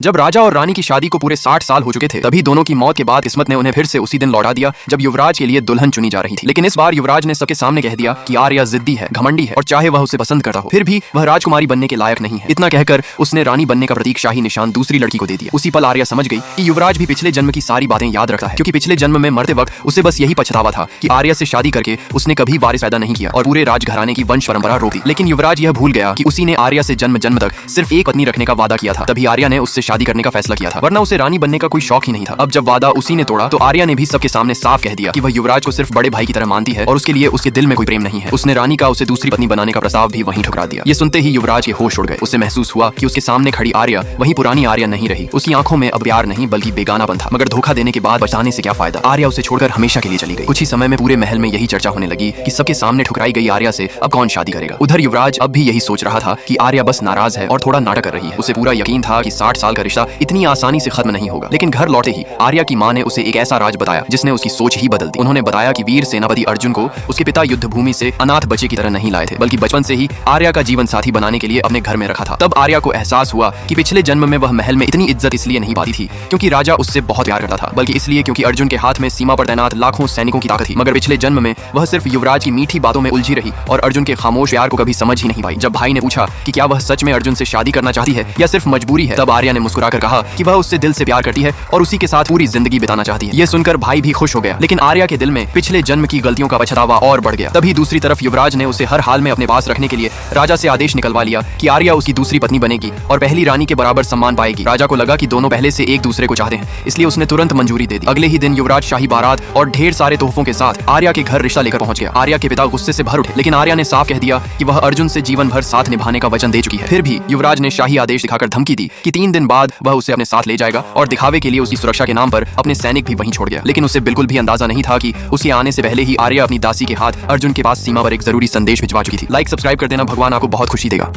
जब राजा और रानी की शादी को पूरे 60 साल हो चुके थे, तभी दोनों की मौत के बाद किस्मत ने उन्हें फिर से उसी दिन लौटा दिया जब युवराज के लिए दुल्हन चुनी जा रही थी। लेकिन इस बार युवराज ने सबके सामने कह दिया कि आर्या जिद्दी है, घमंडी है और चाहे वह उसे पसंद करता हो फिर भी वह राजकुमारी बनने के लायक नहीं है। इतना कहकर उसने रानी बनने का प्रतीक शाही निशान दूसरी लड़की को दे दिया। उसी पल आर्या समझ गई कि युवराज भी पिछले जन्म की सारी बातें याद रखता है, क्योंकि पिछले जन्म में मरते वक्त उसे बस यही पछतावा था कि आर्या से शादी करके उसने कभी वारिस पैदा नहीं किया और पूरे राजघराने की वंश परंपरा रोक दी। लेकिन युवराज यह भूल गया कि उसी ने आर्या से जन्म जन्म तक सिर्फ एक पत्नी रखने का वादा किया था। तभी आर्या ने उससे शादी करने का फैसला किया था, वरना उसे रानी बनने का कोई शौक ही नहीं था। अब जब वादा उसी ने तोड़ा तो आर्या ने भी सबके सामने साफ कह दिया कि वह युवराज को सिर्फ बड़े भाई की तरह मानती है और उसके लिए उसके दिल में कोई प्रेम नहीं है। उसने रानी का उसे दूसरी पत्नी बनाने का प्रस्ताव भी वहीं ठुकरा दिया। ये सुनते ही युवराज के होश उड़ गए। उसे महसूस हुआ कि उसके सामने खड़ी आर्या वही पुरानी आर्या नहीं रही। उसकी आंखों में अब प्यार नहीं बल्कि बेगानापन था। मगर धोखा देने के बाद बचाने से क्या फायदा, आर्या उसे छोड़कर हमेशा के लिए चली गई। कुछ ही समय में पूरे महल में यही चर्चा होने लगी कि सबके सामने ठुकराई गई आर्या से अब कौन शादी करेगा। उधर युवराज अब भी यही सोच रहा था कि आर्या बस नाराज है और थोड़ा नाटक कर रही है। उसे पूरा यकीन था कि 60 साल का रिश्ता इतनी आसानी से खत्म नहीं होगा। लेकिन घर लौटे ही आर्या की मां ने उसे एक ऐसा राज बताया जिसने उसकी सोच ही बदल दी। उन्होंने बताया कि वीर सेनापति अर्जुन को उसके पिता युद्ध भूमि से अनाथ बच्चे की तरह नहीं लाए थे, बल्कि बचपन से ही आर्या का जीवन साथी बनाने के लिए अपने घर में रखा था। तब आर्या को एहसास हुआ कि पिछले जन्म में वह महल में इतनी इज्जत इसलिए नहीं पाती थी क्योंकि राजा उससे बहुत प्यार करता था, बल्कि इसलिए क्योंकि अर्जुन के हाथ में सीमा पर तैनात लाखों सैनिकों की ताकत थी। मगर पिछले जन्म में वह सिर्फ युवराज की मीठी बातों में उलझी रही और अर्जुन के खामोश प्यार को कभी समझ ही नहीं पाई। जब भाई ने पूछा कि क्या वह सच में अर्जुन से शादी करना चाहती है या सिर्फ मजबूरी है, तब आर्या ने मुस्कुराकर कहा कि वह उससे दिल से प्यार करती है और उसी के साथ पूरी जिंदगी बिताना चाहती है। ये सुनकर भाई भी खुश हो गया, लेकिन आर्या के दिल में पिछले जन्म की गलतियों का पछतावा और बढ़ गया। तभी दूसरी तरफ युवराज ने उसे हर हाल में अपने पास रखने के लिए राजा से आदेश निकलवा लिया कि आर्या उसकी दूसरी पत्नी बनेगी और पहली रानी के बराबर सम्मान पाएगी। राजा को लगा कि दोनों पहले से एक दूसरे को चाहते हैं, इसलिए उसने तुरंत मंजूरी दे दी। अगले ही दिन युवराज शाही बारात और ढेर सारे तोहफों के साथ आर्या के घर रिश्ता लेकर पहुंच गया। आर्या के पिता गुस्से से भर उठे, लेकिन आर्या ने साफ कह दिया कि वह अर्जुन से जीवन भर साथ निभाने का वचन दे चुकी है। फिर भी युवराज ने शाही आदेश दिखाकर धमकी दी कि 3 दिन बाद वह उसे अपने साथ ले जाएगा और दिखावे के लिए उसकी सुरक्षा के नाम पर अपने सैनिक भी वहीं छोड़ गया। लेकिन उसे बिल्कुल भी अंदाजा नहीं था कि उसके आने से पहले ही आर्या अपनी दासी के हाथ अर्जुन के पास सीमा पर एक जरूरी संदेश भिजवा चुकी थी। लाइक सब्सक्राइब कर देना, भगवान आपको बहुत खुशी देगा।